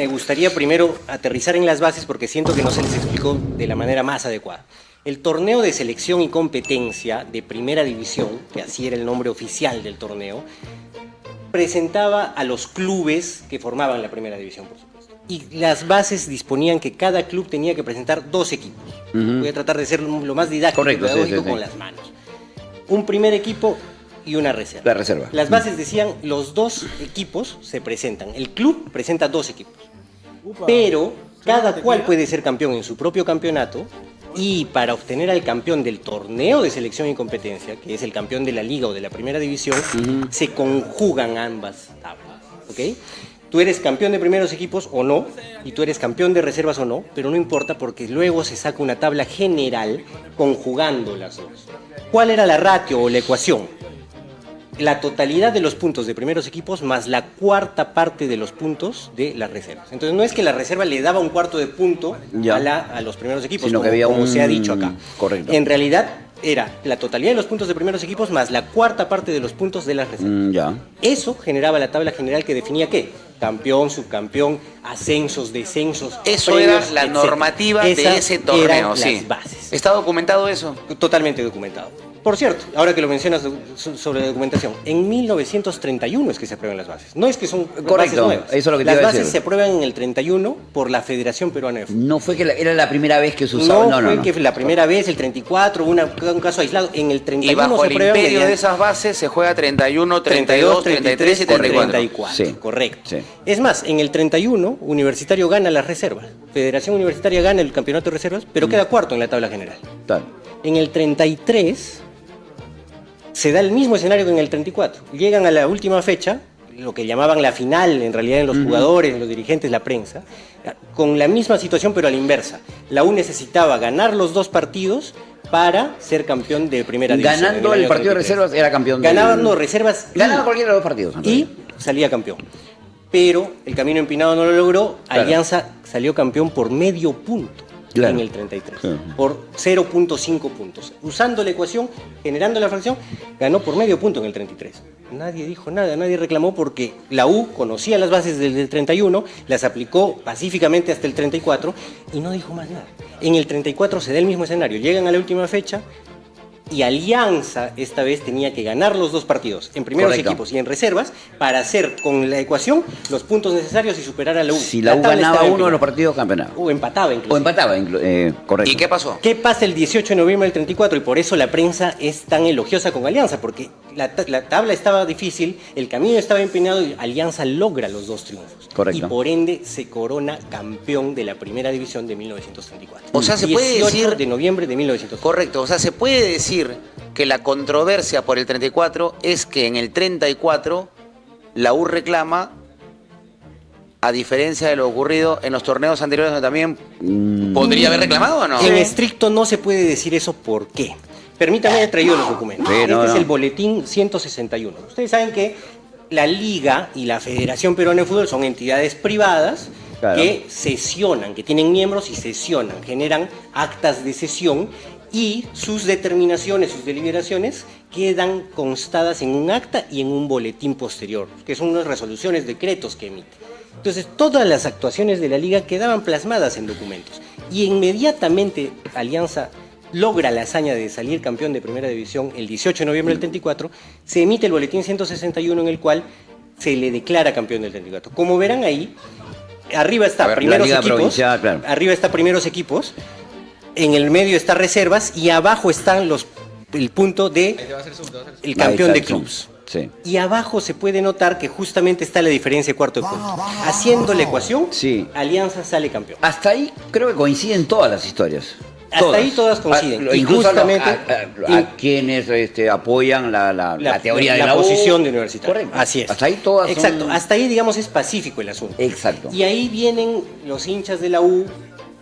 Me gustaría primero aterrizar en las bases porque siento que no se les explicó de la manera más adecuada. El torneo de selección y competencia de primera división, que así era el nombre oficial del torneo, presentaba a los clubes que formaban la primera división, por supuesto. Y las bases disponían que cada club tenía que presentar 2 equipos. Voy a tratar de ser lo más didáctico y pedagógico con las manos. Un primer equipo y una reserva. La reserva. Las bases decían, los 2 equipos se presentan. El club presenta 2 equipos. Pero cada cual puede ser campeón en su propio campeonato y para obtener al campeón del torneo de selección y competencia, que es el campeón de la liga o de la primera división, se conjugan ambas tablas, ¿ok? Tú eres campeón de primeros equipos o no, y tú eres campeón de reservas o no, pero no importa porque luego se saca una tabla general conjugando las dos. ¿Cuál era la ratio o la ecuación? La totalidad de los puntos de primeros equipos más la cuarta parte de los puntos de las reservas. Entonces no es que la reserva le daba un cuarto de punto a los primeros equipos, sino como, que había como se ha dicho acá. Correcto. En realidad era la totalidad de los puntos de primeros equipos más la cuarta parte de los puntos de las reservas. Eso generaba la tabla general que definía ¿qué? Campeón, subcampeón, ascensos, descensos. Eso premios, era la etcétera. normativa de ese torneo, eran sí. las bases. ¿Está documentado eso? Totalmente documentado. Por cierto, ahora que lo mencionas sobre documentación, en 1931 es que se aprueban las bases. No es que son bases nuevas. Eso es lo que te las iba a bases decir. se aprueban en el 31 por la Federación Peruana de Fútbol. No fue que era la primera vez que se usaba. No, que la primera vez, el 34, un caso aislado. En el 31 y bajo se el aprueban imperio de esas bases se juega 31, 32, 33 y 34. Sí, correcto. Sí. Es más, en el 31, Universitario gana las reservas. Federación Universitaria gana el campeonato de reservas, pero queda cuarto en la tabla general. Tal. En el 33 se da el mismo escenario que en el 34. Llegan a la última fecha, lo que llamaban la final, en realidad en los jugadores, en los dirigentes, la prensa, con la misma situación pero a la inversa. La U necesitaba ganar los 2 partidos para ser campeón de primera división. Ganando el partido de reservas era campeón. Ganando reservas. Ganaba cualquiera de los partidos. Y salía campeón. Pero el camino empinado no lo logró. Claro. Alianza salió campeón por medio punto. Claro. En el 33, Claro. por 0.5 puntos. Usando la ecuación, generando la fracción, ganó por medio punto en el 33. Nadie dijo nada, nadie reclamó porque la U conocía las bases desde el 31, las aplicó pacíficamente hasta el 34 y no dijo más nada. En el 34 se da el mismo escenario, llegan a la última fecha y Alianza esta vez tenía que ganar los 2 partidos, en primeros equipos y en reservas, para hacer con la ecuación los puntos necesarios y superar a la U. Si la U ganaba uno de los partidos, campeonaba. O empataba incluso. O empataba, correcto. ¿Y qué pasó? ¿Qué pasa el 18 de noviembre del 34? Y por eso la prensa es tan elogiosa con Alianza, porque la tabla estaba difícil, el camino estaba empinado y Alianza logra los 2 triunfos. Correcto. Y por ende se corona campeón de la primera división de 1934. O sea, se puede 18 decir... de noviembre de 1934. Correcto, o sea, se puede decir que la controversia por el 34 es que en el 34 la U reclama, a diferencia de lo ocurrido en los torneos anteriores donde también podría haber reclamado o no. En estricto no se puede decir eso, ¿por qué? Permítame, he traído los documentos. Sí, Es el boletín 161. Ustedes saben que la Liga y la Federación Peruana de Fútbol son entidades privadas que sesionan, que tienen miembros y sesionan, generan actas de sesión y sus determinaciones, sus deliberaciones quedan constadas en un acta y en un boletín posterior, que son unas resoluciones, decretos que emite. Entonces, todas las actuaciones de la Liga quedaban plasmadas en documentos y inmediatamente Alianza logra la hazaña de salir campeón de primera división el 18 de noviembre del 34, se emite el boletín 161 en el cual se le declara campeón del 34. Como verán ahí, arriba está primeros equipos, arriba está primeros equipos, en el medio está reservas y abajo están el punto de el campeón de clubes. Sí. Y abajo se puede notar que justamente está la diferencia de cuarto de punto. Haciendo la ecuación, Alianza sale campeón. Hasta ahí creo que coinciden todas las historias. Hasta ahí todas coinciden. Y incluso justamente a quienes apoyan la teoría de la posición de Universitario. Correcto. Así es. Hasta ahí todas Exacto. Hasta ahí, digamos, es pacífico el asunto. Exacto. Y ahí vienen los hinchas de la U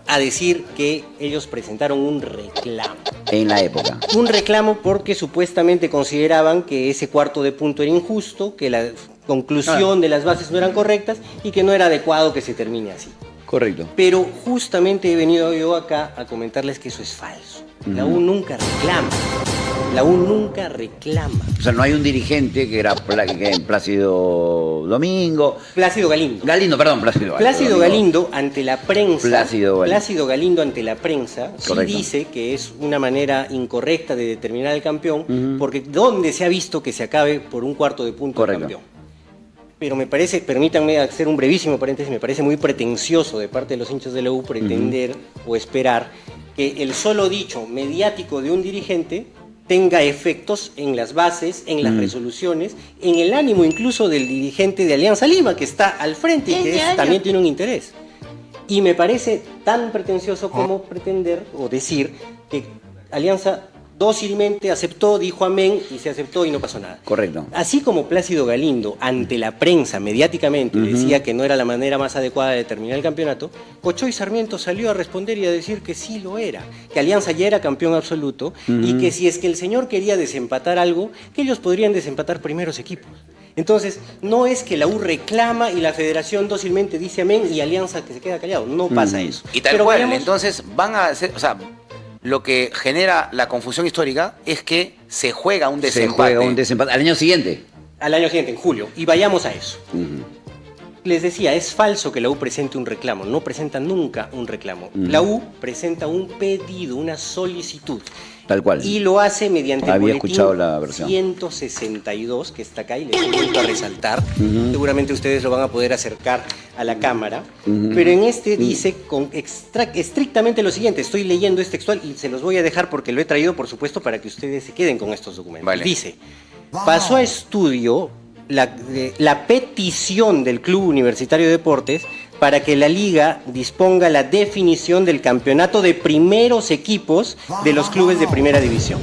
a decir que ellos presentaron un reclamo. En la época. Un reclamo porque supuestamente consideraban que ese cuarto de punto era injusto, que la conclusión de las bases no eran correctas y que no era adecuado que se termine así. Correcto. Pero justamente he venido yo acá a comentarles que eso es falso. La U nunca reclama. La U nunca reclama. O sea, no hay un dirigente que era Plácido Domingo. Plácido Galindo. Plácido Galindo ante la prensa. Plácido Galindo ante la prensa sí Correcto. dice que es una manera incorrecta de determinar al campeón, porque ¿dónde se ha visto que se acabe por un cuarto de punto el Correcto. campeón? Pero me parece, permítanme hacer un brevísimo paréntesis, me parece muy pretencioso de parte de los hinchas de la U pretender o esperar que el solo dicho mediático de un dirigente tenga efectos en las bases, en las resoluciones, en el ánimo incluso del dirigente de Alianza Lima, que está al frente y que también tiene un interés. Y me parece tan pretencioso como pretender o decir que Alianza dócilmente aceptó, dijo amén y se aceptó y no pasó nada. Correcto. Así como Plácido Galindo ante la prensa mediáticamente decía que no era la manera más adecuada de terminar el campeonato, Cochoy Sarmiento salió a responder y a decir que sí lo era, que Alianza ya era campeón absoluto y que si es que el señor quería desempatar algo, que ellos podrían desempatar primeros equipos. Entonces, no es que la U reclama y la federación dócilmente dice amén y Alianza que se queda callado, no pasa eso. Y tal Pero cual, vayamos- entonces van a hacer, o sea, lo que genera la confusión histórica es que se juega un desempate. Se juega un desempate. Al año siguiente. al año siguiente, en julio, y vayamos a eso. Les decía, es falso que la U presente un reclamo, no presenta nunca un reclamo. La U presenta un pedido, una solicitud. Tal cual. Y lo hace mediante el Había boletín escuchado la versión. 162, que está acá y les he vuelto a resaltar. Seguramente ustedes lo van a poder acercar a la cámara. Pero en este dice estrictamente lo siguiente. Estoy leyendo este textual y se los voy a dejar porque lo he traído, por supuesto, para que ustedes se queden con estos documentos. Vale. Dice, pasó a estudio la petición del Club Universitario de Deportes para que la liga disponga la definición del campeonato de primeros equipos de los clubes de primera división,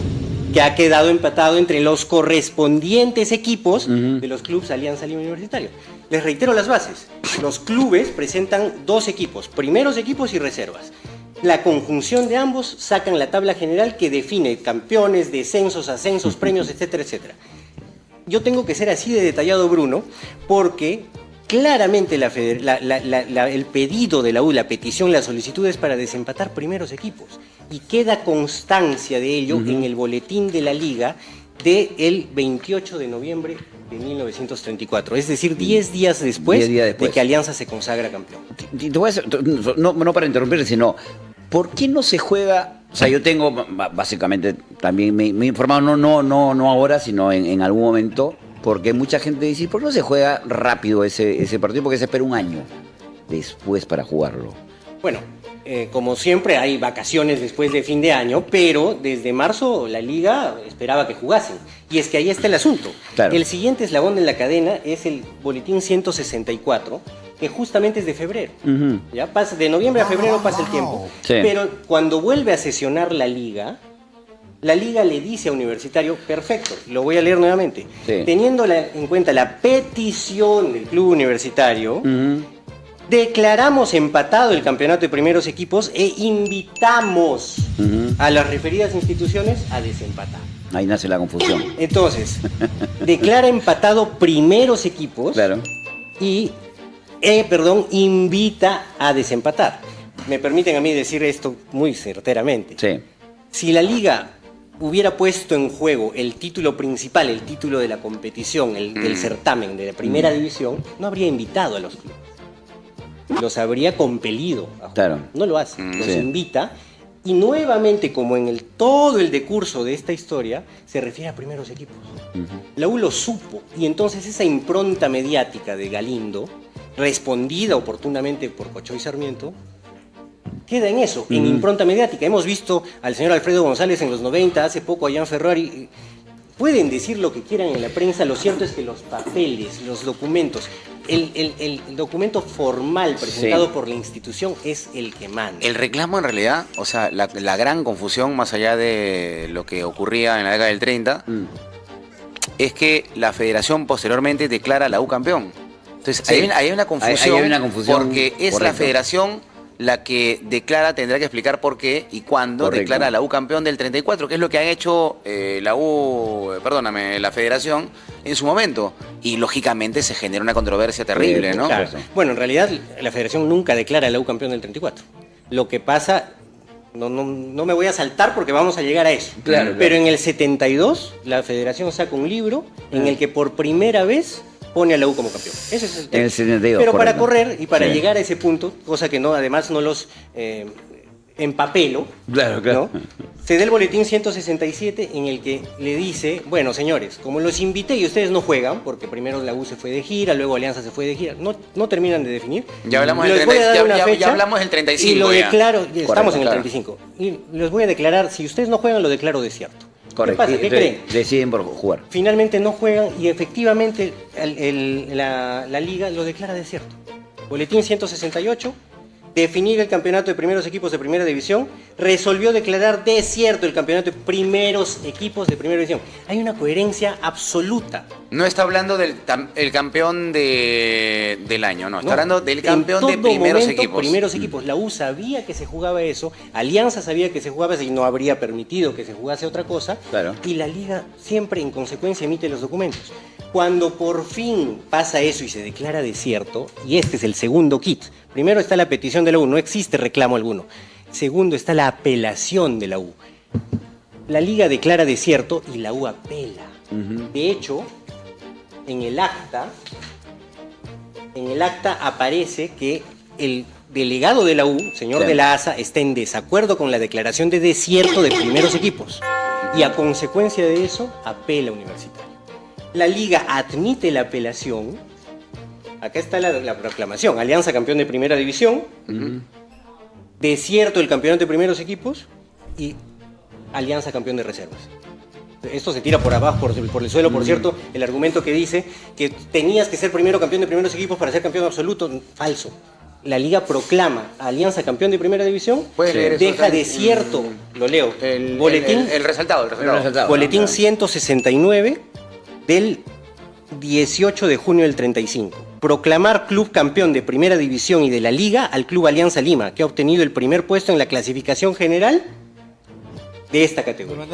que ha quedado empatado entre los correspondientes equipos de los clubes Alianza Lima Universitario. Les reitero las bases. Los clubes presentan dos equipos, primeros equipos y reservas. La conjunción de ambos sacan la tabla general que define campeones, descensos, ascensos, premios, etcétera, etcétera. Yo tengo que ser así de detallado, Bruno, porque claramente el pedido de la U, la petición, la solicitud es para desempatar primeros equipos. Y queda constancia de ello en el boletín de la Liga del 28 de noviembre de 1934. Es decir, 10 días después, 10 días después de que Alianza se consagra campeón. Te voy a hacer- no para interrumpir, sino, ¿por qué no se juega? O sea, yo tengo, básicamente, también me he informado, no ahora, sino en algún momento, porque mucha gente dice, ¿por qué no se juega rápido ese partido? Porque se espera un año después para jugarlo. Bueno, como siempre hay vacaciones después de fin de año, pero desde marzo la liga esperaba que jugasen. Y es que ahí está el asunto. Claro. El siguiente eslabón en la cadena es el boletín 164, que justamente es de febrero. Ya pasa, de noviembre a febrero pasa el tiempo. Sí. Pero cuando vuelve a sesionar la liga le dice a Universitario, perfecto, lo voy a leer nuevamente. Sí. Teniendo en cuenta la petición del Club Universitario, declaramos empatado el campeonato de primeros equipos e invitamos a las referidas instituciones a desempatar. Ahí nace la confusión. Entonces, declara empatado primeros equipos Claro. y, invita a desempatar. Me permiten a mí decir esto muy certeramente. Sí. Si la liga hubiera puesto en juego el título principal, el título de la competición, del certamen de la primera división, no habría invitado a los clubes. Los habría compelido a jugar. Claro. No lo hace, los Sí. invita. Y nuevamente, como en todo el decurso de esta historia, se refiere a primeros equipos. La U lo supo. Y entonces esa impronta mediática de Galindo, respondida oportunamente por Cochoy Sarmiento, queda en eso, en impronta mediática. Hemos visto al señor Alfredo González en los 90, hace poco a Jan Ferrari. Pueden decir lo que quieran en la prensa, lo cierto es que los papeles, los documentos, el documento formal presentado por la institución es el que manda. El reclamo en realidad, o sea, la gran confusión más allá de lo que ocurría en la década del 30, es que la federación posteriormente declara a la U campeón. Entonces, Sí. ahí hay una confusión, Ahí hay una confusión, porque es la correcto. federación la que declara tendrá que explicar por qué y cuándo Correcto. declara a la U campeón del 34, que es lo que han hecho la Federación en su momento. Y lógicamente se genera una controversia terrible, ¿no? Claro. Bueno, en realidad la Federación nunca declara a la U campeón del 34. Lo que pasa, no me voy a saltar porque vamos a llegar a eso. Claro, Pero claro. en el 72 la Federación saca un libro en el que por primera vez pone a la U como campeón. Ese es el tema. En el 72, Pero para correcto. correr y para Sí. llegar a ese punto, cosa que además no los empapelo, Claro, claro. ¿no? Se da el boletín 167 en el que le dice, bueno, señores, como los invité y ustedes no juegan, porque primero la U se fue de gira, luego Alianza se fue de gira, no terminan de definir. Ya hablamos del Les voy a 30, dar una ya fecha hablamos del 35 y lo ya. declaro, estamos Correcto, en el claro. 35. Y les voy a declarar, si ustedes no juegan, lo declaro desierto. Correcto. ¿Qué pasa? ¿Qué Entonces, creen? deciden por jugar. Finalmente no juegan y efectivamente la liga lo declara desierto. Boletín 168, definir el campeonato de primeros equipos de primera división, resolvió declarar desierto el campeonato de primeros equipos de primera división. Hay una coherencia absoluta. No está hablando del el campeón del año, no. Está ¿No? hablando del En campeón de todo primeros momento, equipos. Primeros equipos. La U sabía que se jugaba eso, Alianza sabía que se jugaba eso y no habría permitido que se jugase otra cosa. Claro. Y la liga siempre en consecuencia emite los documentos. Cuando por fin pasa eso y se declara desierto, y este es el segundo kit. Primero está la petición de la U, no existe reclamo alguno. Segundo está la apelación de la U. La liga declara desierto y la U apela. De hecho, en el acta aparece que el delegado de la U, señor Sí. de la ASA, está en desacuerdo con la declaración de desierto de primeros equipos. Y a consecuencia de eso, apela Universitario. La liga admite la apelación. Acá está la proclamación. Alianza campeón de primera división. Desierto el campeonato de primeros equipos. Y Alianza campeón de reservas. Esto se tira por abajo, por el suelo, por cierto, el argumento que dice que tenías que ser primero campeón de primeros equipos para ser campeón absoluto, falso. La liga proclama a Alianza campeón de primera división, ¿Puedes leer eso? deja desierto, lo leo, boletín, El resaltado. boletín 169 del 18 de junio del 35. Proclamar club campeón de primera división y de la liga al Club Alianza Lima, que ha obtenido el primer puesto en la clasificación general de esta categoría.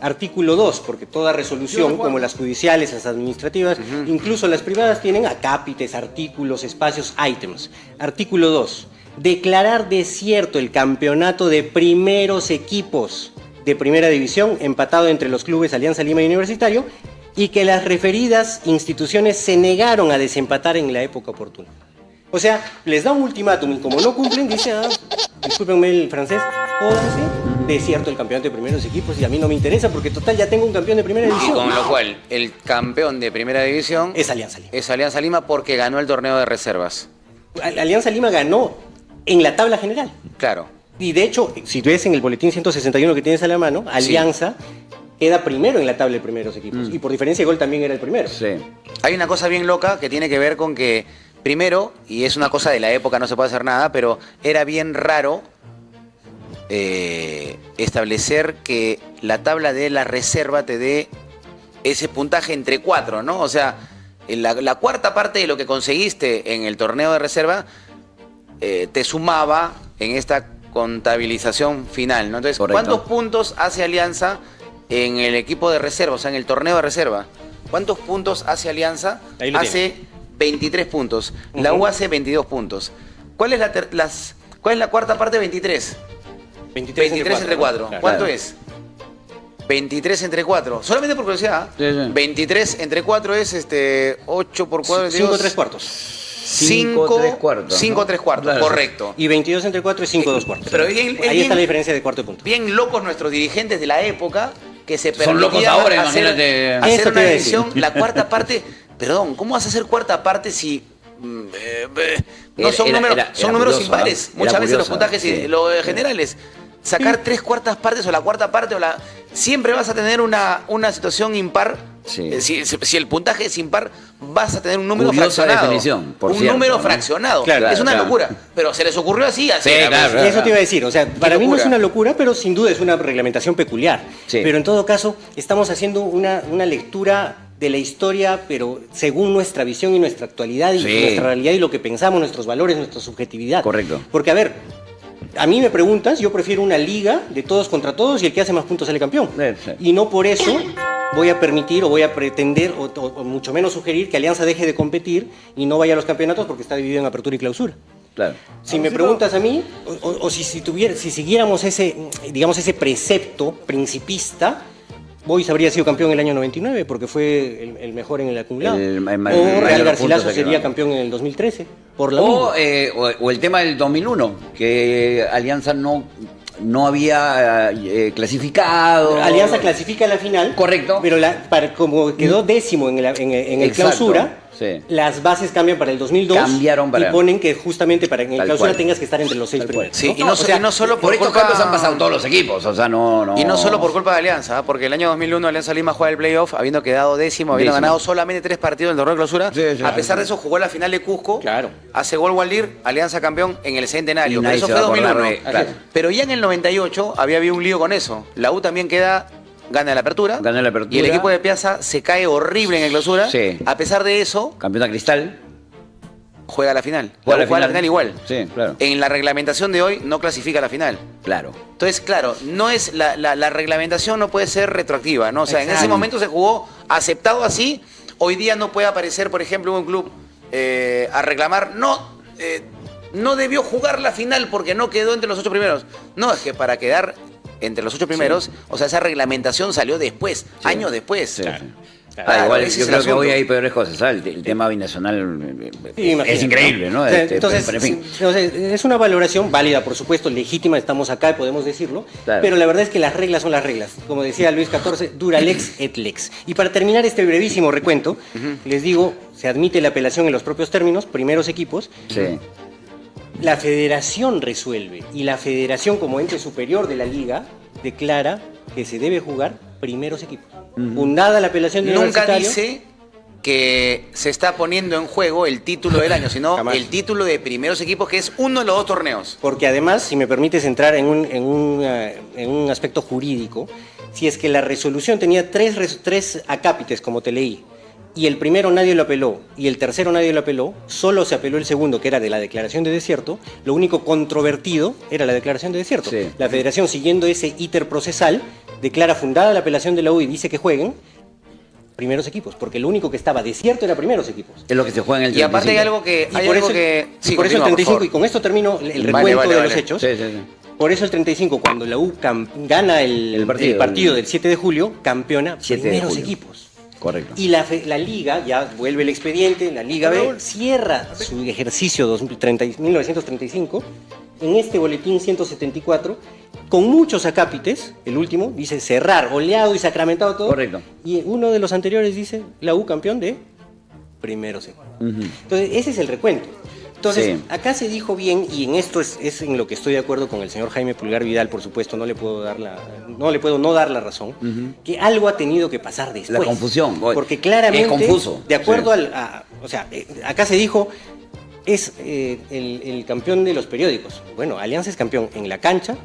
Artículo 2, porque toda resolución, como las judiciales, las administrativas, incluso las privadas, tienen acápites, artículos, espacios, ítems. Artículo 2. Declarar desierto el campeonato de primeros equipos de primera división, empatado entre los clubes Alianza Lima y Universitario, y que las referidas instituciones se negaron a desempatar en la época oportuna. O sea, les da un ultimátum y como no cumplen, dice, discúlpenme el francés, jódanse, desierto el campeonato de primeros equipos y a mí no me interesa porque total ya tengo un campeón de primera Y división. con lo cual, el campeón de primera división Es Alianza Lima. es Alianza Lima porque ganó el torneo de reservas. Alianza Lima ganó en la tabla general. Claro. Y de hecho, si ves en el boletín 161 que tienes a la mano, Alianza queda primero en la tabla de primeros equipos. Y por diferencia de gol también era el primero. Sí. Hay una cosa bien loca que tiene que ver con que, primero, y es una cosa de la época, no se puede hacer nada, pero era bien raro establecer que la tabla de la reserva te dé ese puntaje entre 4, ¿no? O sea, la cuarta parte de lo que conseguiste en el torneo de reserva te sumaba en esta contabilización final, ¿no? Entonces, Correcto. ¿cuántos puntos hace Alianza en el equipo de reserva, o sea, en el torneo de reserva? ¿Cuántos puntos hace Alianza? Ahí lo Hace 23 puntos. La U hace 22 puntos. ¿Cuál es la cuarta parte de 23? 23 entre 4. Claro. ¿Cuánto Claro. es? 23 entre 4. Solamente por curiosidad. Sí, sí. 23 entre 4 es 8 por 4. 5 3 cuartos. 5 3 cuartos, 5 ¿no? 3 cuartos, Claro. correcto. Y 22 entre 4 es 5 2 cuartos. Pero bien- Ahí bien- está la diferencia de cuarto de punto. Bien locos nuestros dirigentes de la época que se Son locos permitían ahora, hacer, imagínate. hacer Eso te una iba a decir. división, la cuarta parte. Perdón, ¿cómo vas a hacer cuarta parte si no son Era- números, era son números curioso, impares? ¿eh? Muchas Era veces los curioso, puntajes sí. generales. Sacar 3/4 partes o la cuarta parte siempre vas a tener una situación impar. Sí. Si el puntaje es impar, vas a tener un número Curiosa fraccionado. definición, por un cierto, número ¿no? fraccionado. Claro, es una claro. locura. Pero se les ocurrió así. Sí, era, claro, pues. claro. Eso te iba a decir, o sea, para mí no es locura. una locura, pero sin duda es una reglamentación peculiar. Sí. Pero en todo caso, estamos haciendo una lectura de la historia, pero según nuestra visión y nuestra actualidad y Sí. nuestra realidad y lo que pensamos, nuestros valores, nuestra subjetividad. Correcto. Porque, a ver, a mí me preguntas, yo prefiero una liga de todos contra todos y el que hace más puntos sale campeón. Sí. Y no por eso voy a permitir o voy a pretender o mucho menos sugerir que Alianza deje de competir y no vaya a los campeonatos porque está dividido en apertura y clausura. Claro. Si me preguntas a mí, o si siguiéramos ese, digamos, ese precepto principista, Boys habría sido campeón en el año 99 porque fue el mejor en el acumulado. El o mayor Real puntos Garcilaso de que sería va. campeón en el 2013, por la misma. O el tema del 2001, que Alianza no había clasificado. Alianza clasifica a la final. Correcto. Pero como quedó décimo en el Exacto, clausura, sí. las bases cambian para el 2002. Cambiaron para- y ponen que justamente para en el Tal clausura cual. tengas que estar entre los 6 Tal cual. primeros. Sí, ¿no? y no solo Por estos culpa- cambios han pasado todos los equipos, o sea, no. Y no solo por culpa de Alianza, porque el año 2001 Alianza Lima juega el playoff, habiendo quedado décimo, habiendo Décimo. ganado solamente 3 partidos en el torneo de clausura. Sí, sí, a pesar sí. de eso, jugó la final de Cusco. Claro. Hace gol Waldir, Alianza campeón en el centenario. Y Pero nadie eso se fue va a acordar 2001. de- claro. Pero ya en el 98 había habido un lío con eso. La U también gana la apertura. Gana la apertura. Y el equipo de Piazza se cae horrible en el clausura. Sí. A pesar de eso, Campeón a Cristal. juega la final. Juega La U juega la final igual. Sí, claro. En la reglamentación de hoy no clasifica a la final. Claro. Entonces, claro, no es la reglamentación no puede ser retroactiva, ¿no? O sea, en ese Exacto. momento se jugó aceptado así. Hoy día no puede aparecer, por ejemplo, un club a reclamar, no debió jugar la final porque no quedó entre los 8 primeros. No, es que para quedar entre los 8 primeros, o sea, esa reglamentación salió después, años después. Sí, Claro. sí. Claro, Igual, ese yo es el creo que hoy asunto. hay peores cosas, ¿sabes? El tema binacional Sí, imagínate, es increíble, ¿no? O sea, Este, entonces, pero en fin. es una valoración válida, por supuesto, legítima, estamos acá y podemos decirlo, Claro. pero la verdad es que las reglas son las reglas. Como decía Luis XIV, dura lex et lex. Y para terminar este brevísimo recuento, les digo, se admite la apelación en los propios términos, primeros equipos, Sí. la federación resuelve y la federación como ente superior de la liga declara que se debe jugar primeros equipos. Fundada la apelación de Nunca Universitario, dice que se está poniendo en juego el título del año, sino Jamás. el título de primeros equipos, que es uno de los 2 torneos. porque además, si me permites entrar en un aspecto jurídico, si es que la resolución tenía tres acápites, como te leí, y el primero nadie lo apeló, y el tercero nadie lo apeló, solo se apeló el segundo, que era de la declaración de desierto, lo único controvertido era la declaración de desierto. Sí. La federación, siguiendo ese íter procesal, declara fundada la apelación de la U y dice que jueguen primeros equipos, porque lo único que estaba desierto era primeros equipos. Es lo que se juega en el Y aparte hay 35. algo que... Y hay por algo eso, que... y por eso el continúa, 35, por y con esto termino el recuento Vale, vale, de los vale. hechos. Sí, sí, sí. Por eso el 35, cuando la U gana el partido del 7 de julio, campeona 7 de primeros julio. equipos. Correcto. Y la Liga, ya vuelve el expediente, la Liga B cierra su ejercicio 1935 en este boletín 174 con muchos acápites. El último dice cerrar, oleado y sacramentado todo. Correcto. Y uno de los anteriores dice la U campeón de primeros equipos. Entonces, ese es el recuento. Entonces, Sí. acá se dijo bien, y en esto es en lo que estoy de acuerdo con el señor Jaime Pulgar Vidal, por supuesto, no le puedo no dar la razón, que algo ha tenido que pasar después. La confusión, voy. Porque claramente, Es confuso. de acuerdo Sí. o sea, acá se dijo, es el campeón de los periódicos. Bueno, Alianza es campeón en la cancha,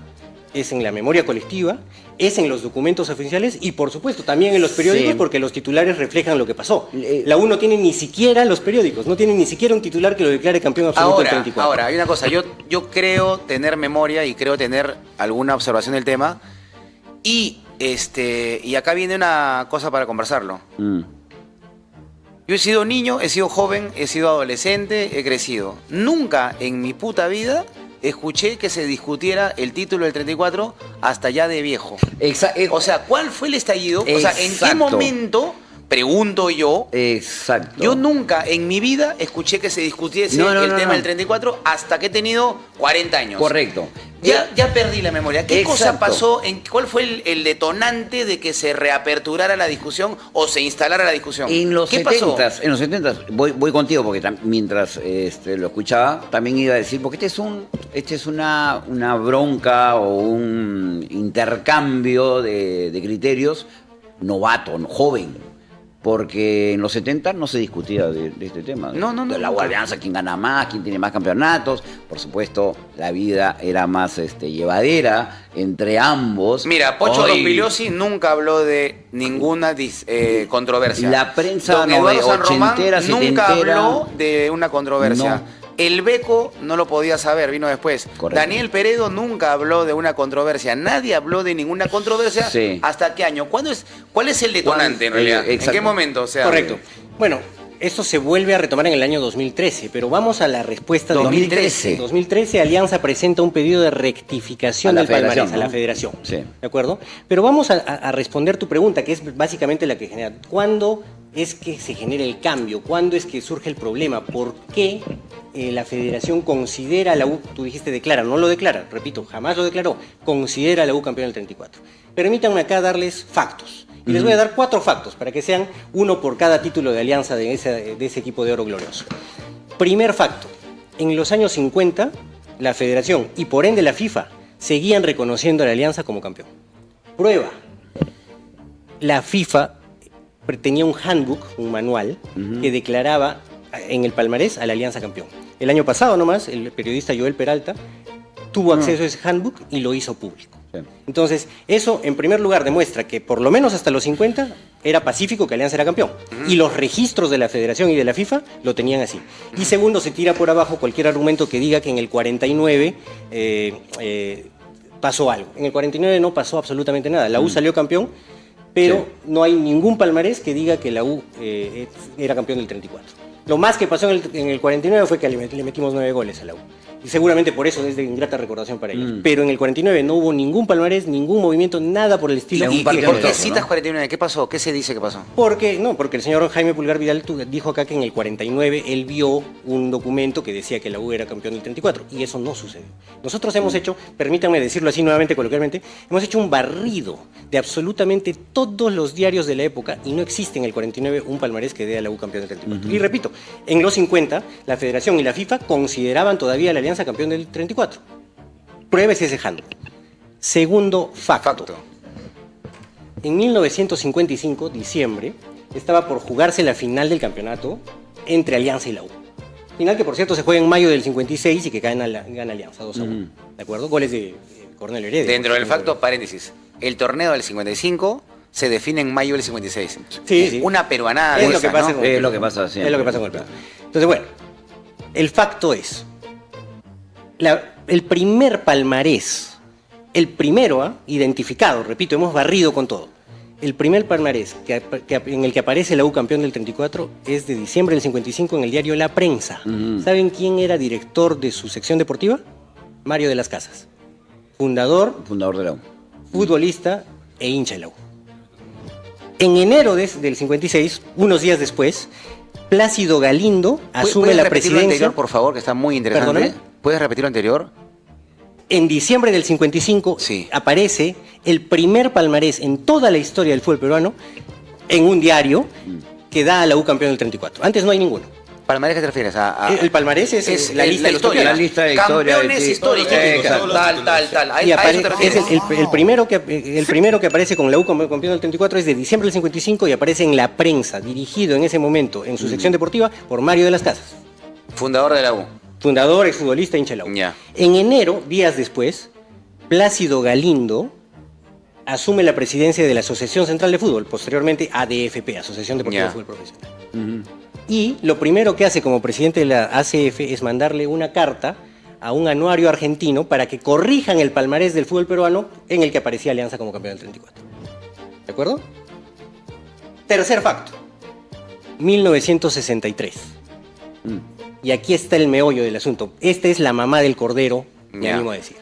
es en la memoria colectiva, es en los documentos oficiales y por supuesto también en los periódicos Sí. porque los titulares reflejan lo que pasó. La U no tiene ni siquiera los periódicos, no tiene ni siquiera un titular que lo declare campeón absoluto del 34. Ahora, hay una cosa, yo creo tener memoria y creo tener alguna observación del tema y acá viene una cosa para conversarlo. Mm. Yo he sido niño, he sido joven, he sido adolescente, he crecido. Nunca en mi puta vida escuché que se discutiera el título del 34 hasta ya de viejo. O sea, ¿cuál fue el estallido? O sea, ¿en qué Exacto. momento, pregunto yo, Exacto. yo nunca en mi vida escuché que se discutiese No, no, el no, tema no. del 34 hasta que he tenido 40 años. Correcto. Ya perdí la memoria. ¿Qué cosa Exacto. pasó? ¿Cuál fue el detonante de que se reaperturara la discusión o se instalara la discusión? En los ¿Qué 70s, pasó? en los 70s, voy contigo porque mientras lo escuchaba, también iba a decir, porque este es una bronca o un intercambio de criterios novato, joven. Porque en los 70 no se discutía de este tema. No. De la alianza, quién gana más, quién tiene más campeonatos. Por supuesto, la vida era más llevadera entre ambos. Mira, Pocho Rospigliosi nunca habló de ninguna controversia. La prensa Don Eduardo San Román ochentera, nunca setentera, habló de una controversia. No. El Beco no lo podía saber, vino después. Correcto. Daniel Peredo nunca habló de una controversia. Nadie habló de ninguna controversia. Sí. ¿Hasta qué año? ¿Cuál es el detonante en realidad? ¿En exacto. qué momento? O sea, Correcto. Bueno, esto se vuelve a retomar en el año 2013, pero vamos a la respuesta de 2013. 2013, Alianza presenta un pedido de rectificación A la del palmarés federación, a la ¿no? federación. Sí. ¿De acuerdo? Pero vamos a responder tu pregunta, que es básicamente la que genera. ¿Cuándo es que se genera el cambio? ¿Cuándo es que surge el problema? ¿Por qué la federación considera a la U, tú dijiste declara, no lo declara, repito, jamás lo declaró, considera a la U campeón del 34? Permítanme acá darles factos. Y les voy a dar 4 factos para que sean uno por cada título de Alianza de ese equipo de oro glorioso. Primer facto, en los años 50, la federación y por ende la FIFA seguían reconociendo a la Alianza como campeón. Prueba, la FIFA tenía un handbook, un manual, que declaraba en el palmarés a la Alianza campeón. El año pasado nomás, el periodista Joel Peralta tuvo acceso a ese handbook y lo hizo público. Sí. Entonces, eso en primer lugar demuestra que por lo menos hasta los 50 era pacífico que Alianza era campeón. Y los registros de la Federación y de la FIFA lo tenían así. Y segundo, se tira por abajo cualquier argumento que diga que en el 49 pasó algo. En el 49 no pasó absolutamente nada. La U salió campeón, pero Sí. no hay ningún palmarés que diga que la U era campeón del 34. Lo más que pasó en el 49 fue que le metimos 9 goles a la U. Y seguramente por eso es de ingrata recordación para ellos. Pero en el 49 no hubo ningún palmarés, ningún movimiento, nada por el estilo. Ningún ¿Y partido por qué amistoso, citas ¿no? 49? ¿Qué pasó? ¿Qué se dice que pasó? Porque el señor Jaime Pulgar Vidal dijo acá que en el 49 él vio un documento que decía que la U era campeón del 34 y eso no sucedió. Nosotros hemos hecho, permítanme decirlo así nuevamente coloquialmente, hemos hecho un barrido de absolutamente todos los diarios de la época y no existe en el 49 un palmarés que dé a la U campeón del 34. Y repito, en los 50 la Federación y la FIFA consideraban todavía a la Alianza campeón del 34. Pruébese ese handbook. Segundo facto. En 1955, diciembre, estaba por jugarse la final del campeonato entre Alianza y la U. Final que, por cierto, se juega en mayo del 56 y que gana Alianza 2-1. ¿De acuerdo? Goles de Cornelio Heredia. Dentro del facto, paréntesis. El torneo del 55 se define en mayo del 56. Sí. Una peruanada Es de lo que esas, pasa ¿no? con el Es lo Perú. que pasa siempre. Es lo que pasa con el Perú. Entonces, bueno, el facto es, el primer palmarés, el primero identificado, repito, hemos barrido con todo, el primer palmarés en el que aparece la U campeón del 34 es de diciembre del 55 en el diario La Prensa. ¿Saben quién era director de su sección deportiva? Mario de las Casas. Fundador Fundador de la U. futbolista e hincha de la U. En enero del 56, unos días después, Plácido Galindo asume ¿Puedes la repetir lo presidencia. anterior, por favor, que está muy interesante? ¿Perdóname? ¿Puedes repetir lo anterior? En diciembre del 55 Sí. aparece el primer palmarés en toda la historia del fútbol peruano en un diario que da a la U campeón del 34. Antes no hay ninguno. ¿Palmarés qué te refieres? El palmarés es la lista de los historia. campeones. La lista de historia de Campeones ti. históricos. Exacto. Tal. Y A eso te es refieres. el primero que aparece con la U como campeón del 34 es de diciembre del 55 y aparece en La Prensa, dirigido en ese momento en su sección deportiva por Mario de las Casas. Fundador de la U. Fundador, exfutbolista, hincha de la U. Ya. En enero, días después, Plácido Galindo asume la presidencia de la Asociación Central de Fútbol, posteriormente ADFP, Asociación Deportiva Ya. de Fútbol Profesional. Y lo primero que hace como presidente de la ACF es mandarle una carta a un anuario argentino para que corrijan el palmarés del fútbol peruano en el que aparecía Alianza como campeón del 34. ¿De acuerdo? Tercer facto. 1963. Y aquí está el meollo del asunto. Esta es la mamá del cordero, me Ya. animo a decir.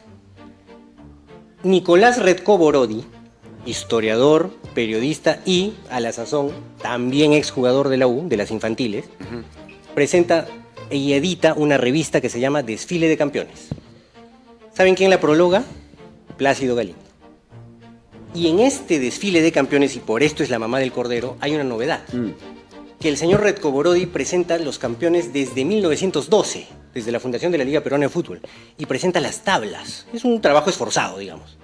Nicolás Redko Borodi, historiador, periodista y, a la sazón, también exjugador de la U, de las infantiles, presenta y edita una revista que se llama Desfile de Campeones. ¿Saben quién la prologa? Plácido Galindo. Y en este desfile de campeones, y por esto es la mamá del cordero, hay una novedad. Que el señor Redko Borodi presenta los campeones desde 1912, desde la fundación de la Liga Peruana de Fútbol, y presenta las tablas. Es un trabajo esforzado, digamos.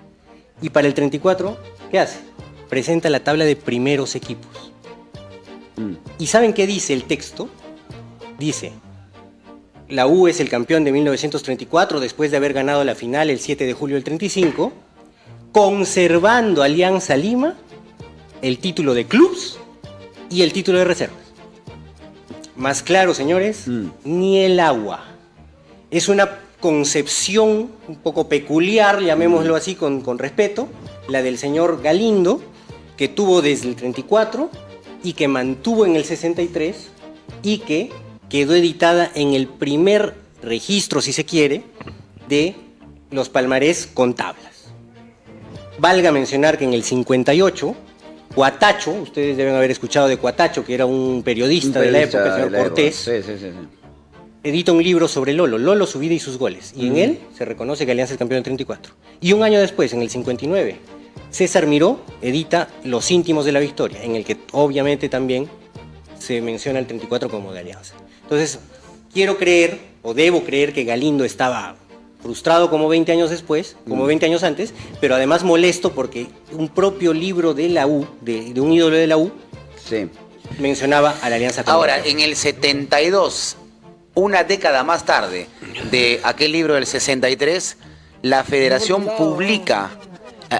Y para el 34, ¿qué hace? Presenta la tabla de primeros equipos. ¿Y saben qué dice el texto? Dice: la U es el campeón de 1934 después de haber ganado la final el 7 de julio del 35, conservando Alianza Lima el título de clubs y el título de reservas. Más claro, señores, ni el agua. Es una concepción un poco peculiar, llamémoslo así con respeto, la del señor Galindo, que tuvo desde el 34 y que mantuvo en el 63 y que quedó editada en el primer registro, si se quiere, de los palmarés con tablas. Valga mencionar que en el 58, Cuatacho, ustedes deben haber escuchado de Cuatacho, que era un periodista de la época, el señor Cortés, Sí. edita un libro sobre Lolo, su vida y sus goles. Y en él se reconoce que Alianza es campeón del 34. Y un año después, en el 59, César Miró edita Los íntimos de la victoria, en el que obviamente también se menciona el 34 como de Alianza. Entonces, quiero creer, o debo creer, que Galindo estaba frustrado como 20 años después, como 20 años antes, pero además molesto porque un propio libro de la U, de un ídolo de la U, Sí. mencionaba a la Alianza como Ahora, campeón. en el 72, una década más tarde de aquel libro del 63, la Federación publica.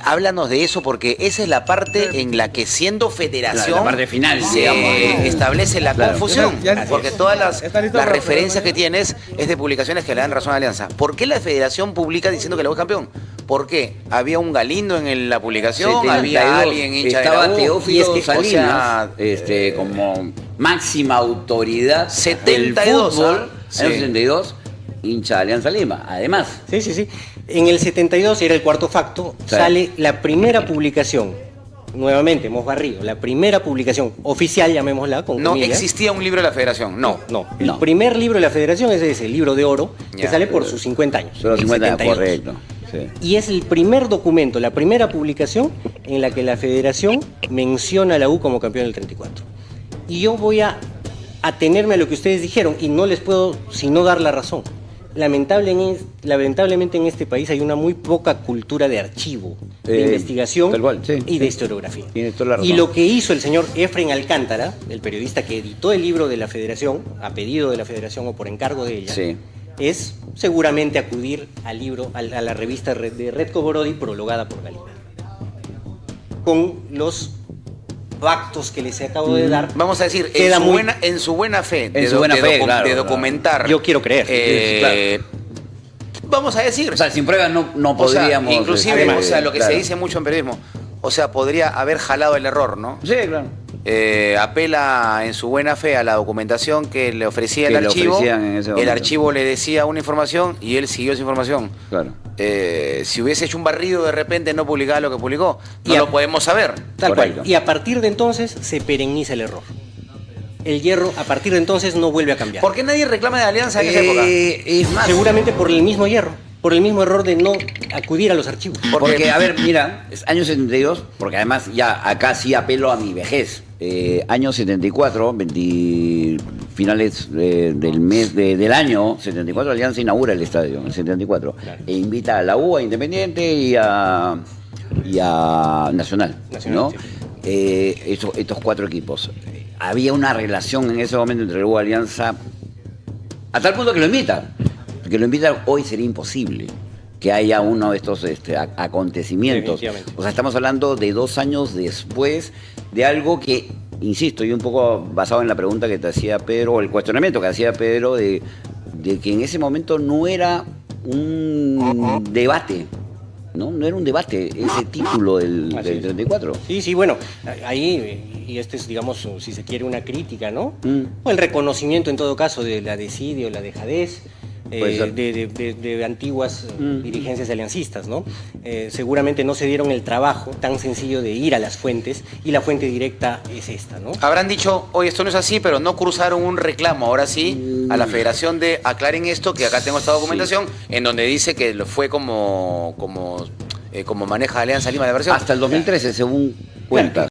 Háblanos de eso, porque esa es la parte en la que, siendo federación, La parte final, se digamos. establece la Claro. confusión. Ya- Porque todas las Está listo para- referencias que tienes es de publicaciones que le dan razón a Alianza. ¿Por qué la federación publica diciendo que la U es campeón? ¿Por qué? ¿Había un Galindo en la publicación? ¿Había alguien hincha de Estaba la U? Teófilo Y es que, o Salinas, sea, como máxima autoridad 72, del fútbol, ¿ah? Sí. año 72, hincha de Alianza Lima. Además, Sí. En el 72, era el cuarto facto, Sí. sale la primera publicación, nuevamente hemos barrido, la primera publicación oficial, llamémosla, con no comillas. existía un libro de la federación, no. No, el No. primer libro de la federación es ese, el libro de oro, que Ya. sale por sus 50 años. solo el 50 años, 72. correcto. Sí. Y es el primer documento, la primera publicación en la que la federación menciona a la U como campeón del 34. Y yo voy a atenerme a lo que ustedes dijeron y no les puedo sino dar la razón. Lamentablemente en este país hay una muy poca cultura de archivo, de investigación tal cual, sí, y sí. de historiografía. Tiene toda la razón. Y lo que hizo el señor Efren Alcántara, el periodista que editó el libro de la federación, a pedido de la federación o por encargo de ella, Sí. es seguramente acudir al libro, a la revista de Redko Borodi, prologada por Galindo, con los factos que les acabo de dar. Vamos a decir, Queda muy- en su buena fe, En su buena fe, claro, de claro. documentar. Yo quiero creer. Vamos a decir. O sea, sin pruebas no O sea, podríamos... inclusive, o sea, lo que claro. se dice mucho en periodismo, o sea, podría haber jalado el error, ¿no? Sí, claro. Apela en su buena fe a la documentación que le ofrecía Que el le archivo. ofrecían en ese El momento. archivo le decía una información y él siguió esa información. Claro. Si hubiese hecho un barrido, de repente no publicaba lo que publicó. No Y a- lo podemos saber. Tal Correcto. cual. Y a partir de entonces se perenniza el error. El hierro a partir de entonces no vuelve a cambiar. ¿Por qué nadie reclama de Alianza en esa época? Es más, Seguramente por el mismo hierro, por el mismo error de no acudir a los archivos. porque, a ver, mira, es año 72, porque además ya acá sí apelo a mi vejez. Año 74, finales del mes del año 74, Alianza inaugura el estadio, en el 74. Claro. E invita a la U, a Independiente y a Nacional. Nacional, ¿no? sí. Estos cuatro equipos. Había una relación en ese momento entre la U y Alianza, a tal punto que lo invitan. Que lo invitan hoy sería imposible que haya uno de estos acontecimientos. Definitivamente. O sea, estamos hablando de 2 años después de algo que, insisto, y un poco basado en la pregunta que te hacía Pedro, o el cuestionamiento que hacía Pedro, de que en ese momento no era un debate, ¿no? No era un debate ese título del Así es. 34. Sí, bueno, ahí, y este es, digamos, si se quiere, una crítica, ¿no? Mm. O el reconocimiento, en todo caso, de la desidia o la dejadez Puede ser. de antiguas dirigencias aliancistas, ¿no? Seguramente no se dieron el trabajo tan sencillo de ir a las fuentes, y la fuente directa es esta, ¿no? Habrán dicho, oye, esto no es así, pero no cruzaron un reclamo, ahora sí, a la federación de aclaren esto, que acá tengo esta documentación, en donde dice que lo fue como maneja Alianza Lima de versión. Hasta el 2013, según cuentas.